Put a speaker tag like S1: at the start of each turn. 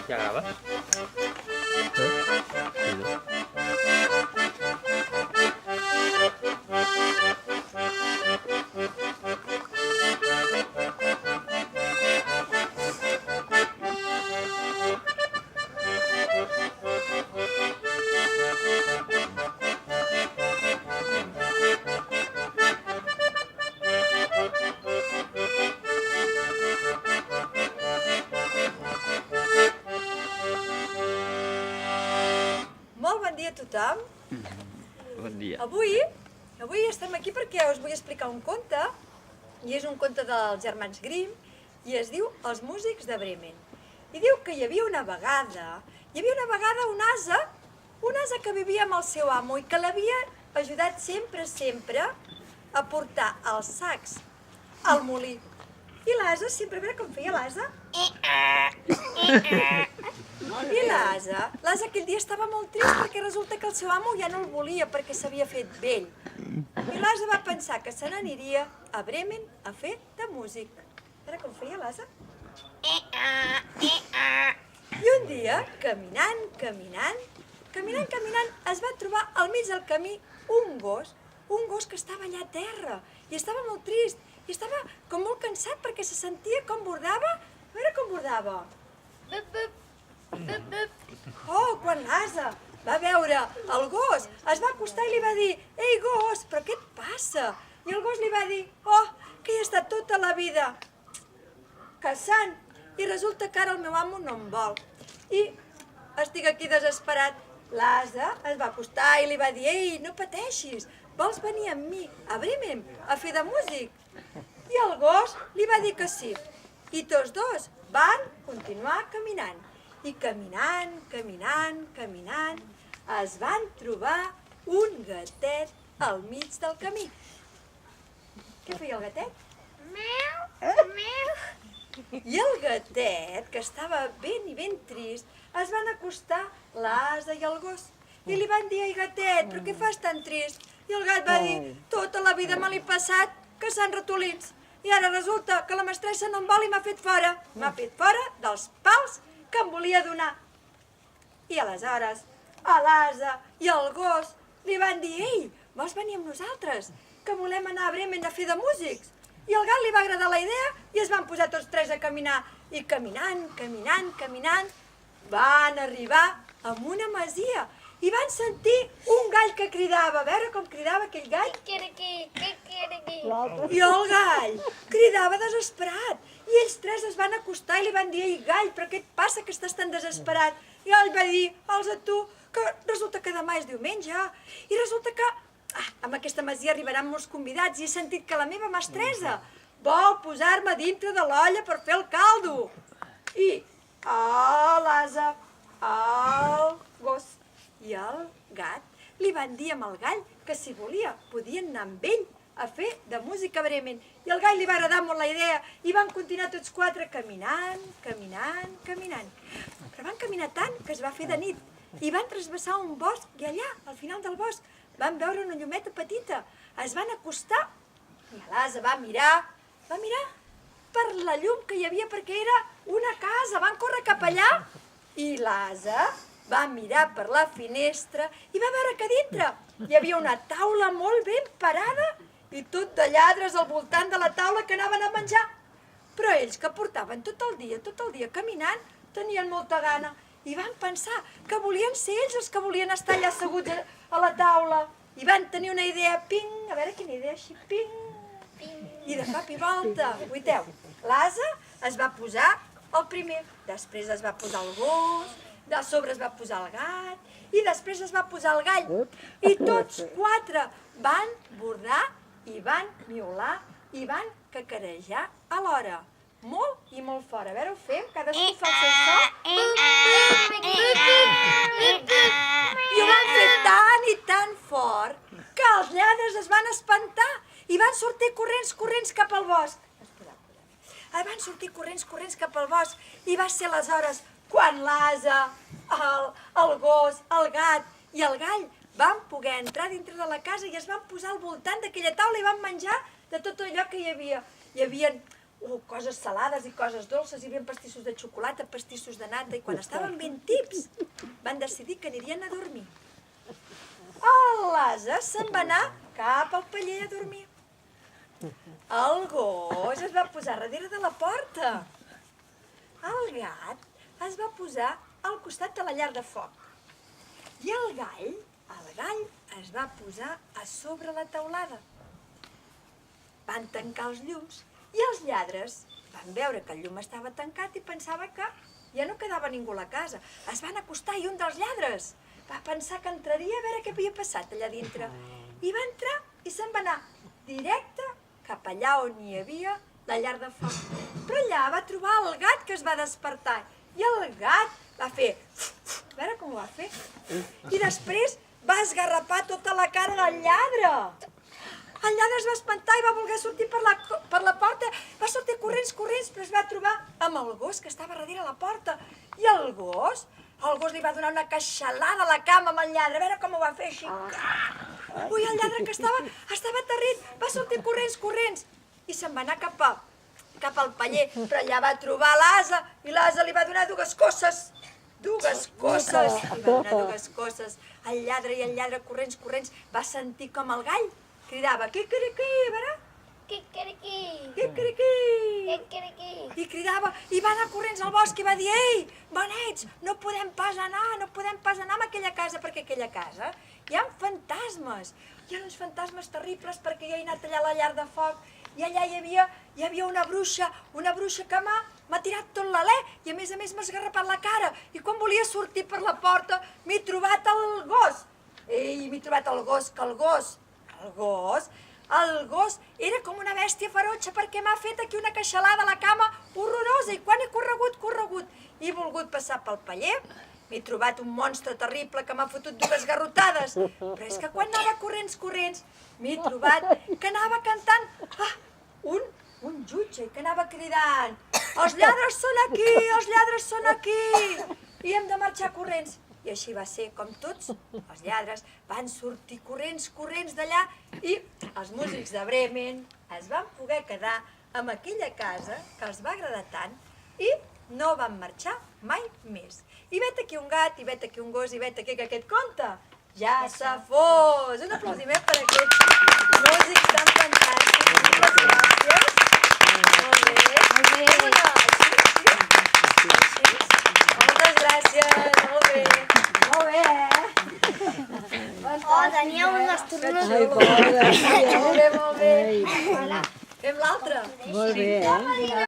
S1: ¿Ya grabas?
S2: Molt bon dia a tothom.
S1: Bon dia.
S2: Avui estem aquí perquè us vull explicar un conte, i és un conte dels germans Grimm, i es diu Els músics de Bremen. I diu que hi havia una vegada un ase que vivia amb el seu amo i que l'havia ajudat sempre a portar els sacs al molí. I l'ase, sempre, a veure com feia l'ase? I l'ase aquell dia estava molt trist perquè resulta que el seu amo ja no el volia perquè s'havia fet vell. I l'ase va pensar que se n'aniria a Bremen a fer de músic. A veure com feia l'ase? I un dia, caminant, es va trobar al mig del camí un gos que estava allà a terra i estava molt trist i estava com molt cansat perquè se sentia com bordava. A veure com bordava. Oh, quan l'ase va veure el gos, es va acostar i li va dir: «Ei, gos, però què et passa?» I el gos li va dir: «Oh, que he estat tota la vida caçant i resulta que ara el meu amo no em vol. I estic aquí desesperat». L'ase es va acostar i li va dir: «Ei, no pateixis, vols venir amb mi a Bremen a fer de músic?» I el gos li va dir que sí. I tots dos van continuar caminant. I caminant, es van trobar un gatet al mig del camí. Què feia el gatet? I el gatet, que estava ben trist, es van acostar l'ase i el gos. I li van dir: «Ei, gatet, però què fas tan trist?» I el gat va dir: «Tota la vida me l'he passat caçant ratolins. I ara resulta que la mestressa no em vol i m'ha fet fora. M'ha fet fora dels pals que em volia donar». I aleshores, a l'ase i al gos li van dir: «Ei, vols venir amb nosaltres? Que volem anar a Bremen a fer de músics». I al gat li va agradar la idea i es van posar tots tres a caminar. I caminant, van arribar a una masia i van sentir un gall que cridava. A veure com cridava aquell gall. I el gall cridava desesperat. I ells tres es van acostar i li van dir: «Ei, gall, però què et passa que estàs tan desesperat?» I ell va dir: «Alça tu, que resulta que demà és diumenge i resulta que amb aquesta masia arribaran molts convidats i he sentit que la meva mestressa vol posar-me dintre de l'olla per fer el caldo». I l'ase, el gos i el gat li van dir amb el gall que si volia podien anar amb ell a fer de música a Bremen. I al gall li va agradar molt la idea i van continuar tots quatre caminant. Però van caminar tant que es va fer de nit i van trasbassar un bosc i allà, al final del bosc, van veure una llumeta petita. Es van acostar i l'ase va mirar per la llum que hi havia perquè era una casa. Van córrer cap allà i l'ase va mirar per la finestra i va veure que dintre hi havia una taula molt ben parada i tot de lladres al voltant de la taula que anaven a menjar. Però ells, que portaven tot el dia caminant, tenien molta gana i van pensar que volien ser ells els que volien estar allà asseguts a la taula. I van tenir una idea, ping, a veure quina idea, així, ping, i de cop i volta, oiteu, l'ase es va posar el primer, després es va posar el gos, de sobre es va posar el gat i després es va posar el gall. I tots quatre van bordar i van miolar i van cacarejar alhora. Molt i molt fort. A veure, ho fem? Cadascú fa el seu so. I ho van fer tan i tan fort que els lladres es van espantar i van sortir corrents cap al bosc. Van sortir corrents cap al bosc i va ser aleshores quan l'ase, el gos, el gat i el gall van poder entrar dintre de la casa i es van posar al voltant d'aquella taula i van menjar de tot allò que hi havia. Hi havia coses salades i coses dolces, hi havia pastissos de xocolata, pastissos de nata, i quan estaven ben tips van decidir que anirien a dormir. L'ase se'n va anar cap al paller a dormir. El gos es va posar darrere de la porta. El gat es va posar al costat de la llar de foc. I el gall es va posar a sobre la teulada. Van tancar els llums i els lladres van veure que el llum estava tancat i pensava que ja no quedava ningú a la casa. Es van acostar i un dels lladres va pensar que entraria a veure què havia passat allà dintre. I va entrar i se'n va anar directe cap allà on hi havia la llar de foc. Però allà va trobar el gat que es va despertar i el gat va fer... A veure com ho va fer. I després va esgarrapar tota la cara del lladre. El lladre es va espantar i va voler sortir per la porta. Va sortir corrents, però es va trobar amb el gos que estava darrere la porta. I el gos li va donar una queixalada a la cama amb el lladre. A veure com ho va fer així. Ui, el lladre que estava aterrit, va sortir corrents. I se'n va anar cap al paller. Però allà va trobar l'ase i l'ase li va donar dues cosses. Li va donar dues cosses. El lladre corrents, va sentir com el gall cridava quiquiriquí, a veure? Quiquiriquí. I cridava, i va anar corrents al bosc i va dir: ei, benets, no podem pas anar a aquella casa, perquè a aquella casa hi ha fantasmes. Hi ha uns fantasmes terribles perquè jo he anat allà a la llar de foc i allà hi havia una bruixa que m'ha tirat tot l'alè i a més m'ha esgarrapat la cara. I quan volia sortir per la porta m'he trobat el gos. M'he trobat el gos, que el gos era com una bèstia ferotge perquè m'ha fet aquí una queixalada a la cama horrorosa i quan he corregut i he volgut passar pel paller m'he trobat un monstre terrible que m'ha fotut dues garrotades, però és que quan anava corrents m'he trobat que anava cantant un jutge que anava cridant: els lladres són aquí i hem de marxar corrents. I així va ser com tots els lladres van sortir corrents d'allà i els músics de Bremen es van poder quedar amb aquella casa que els va agradar tant i no van marxar mai més. I vet aquí un gat, i vet aquí un gos, i vet aquí que aquest conte ja s'ha fos. Un aplaudiment per aquests músics tan fantàstics. Moltes gràcies. Molt bé. Moltes gràcies. Molt bé.
S3: Tenia un estornut.
S2: Molt bé. Fem l'altre.
S4: Molt bé.